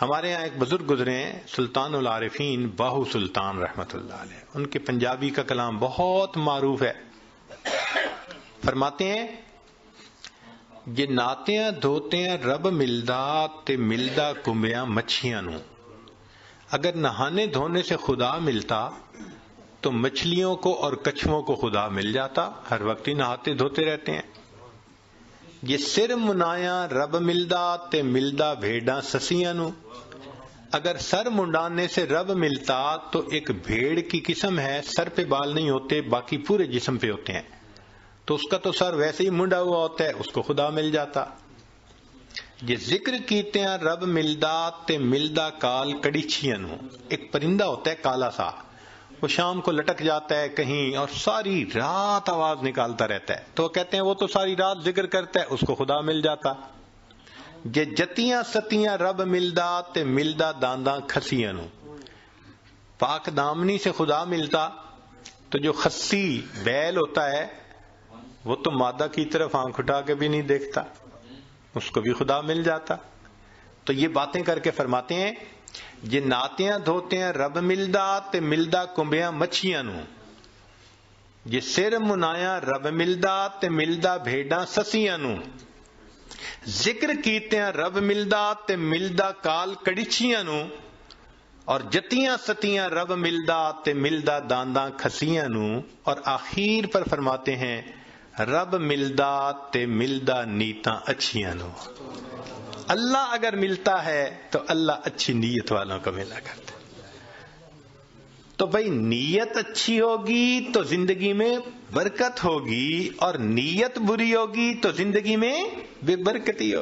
ہمارے ہاں ایک بزرگ گزرے ہیں سلطان العارفین باہو سلطان رحمت اللہ علیہ، ان کے پنجابی کا کلام بہت معروف ہے. فرماتے ہیں جے ناتیاں دھوتیاں رب ملدا تے ملدا کمبیاں مچھیاں نو. اگر نہانے دھونے سے خدا ملتا تو مچھلیوں کو اور کچھووں کو خدا مل جاتا، ہر وقت ہی نہاتے دھوتے رہتے ہیں. یہ سر منایا رب ملدا تے ملدا بھیڑاں سسیاں نو. اگر سر منڈانے سے رب ملتا تو ایک بھیڑ کی قسم ہے، سر پہ بال نہیں ہوتے، باقی پورے جسم پہ ہوتے ہیں، تو اس کا تو سر ویسے ہی منڈا ہوا ہوتا ہے، اس کو خدا مل جاتا. یہ ذکر کیتے ہیں رب ملدا تے ملدا کال کڑیچیاں نو. ایک پرندہ ہوتا ہے کالا سا، وہ شام کو لٹک جاتا ہے کہیں اور ساری رات آواز نکالتا رہتا ہے، تو وہ کہتے ہیں وہ تو ساری رات ذکر کرتا ہے، اس کو خدا مل جاتا. جے جتیاں ستیاں رب ملدا تے ملدا دانداں کھسیاں نو. پاک دامنی سے خدا ملتا تو جو خسی بیل ہوتا ہے وہ تو مادہ کی طرف آنکھ اٹھا کے بھی نہیں دیکھتا، اس کو بھی خدا مل جاتا. تو یہ باتیں کر کے فرماتے ہیں یہ ناتیاں دھوتیاں رب ملدا تے ملدا کمبیاں مچھیاں نو. یہ سر منایا رب ملدا تے ملدا بھیڑاں سسیاں نو. ذکر کیتے ہیں رب ملدا تے ملدا کال کڑیچیاں نو. اور جتیاں ستیاں رب ملدا تے ملدا دانداں کھسیاں نو. اور آخر پر فرماتے ہیں رب ملدا تے ملدا نیتاں اچھیاں نو. اللہ اگر ملتا ہے تو اللہ اچھی نیت والوں کو ملا کرتا ہے. تو بھائی نیت اچھی ہوگی تو زندگی میں برکت ہوگی، اور نیت بری ہوگی تو زندگی میں بے برکتی ہوگی.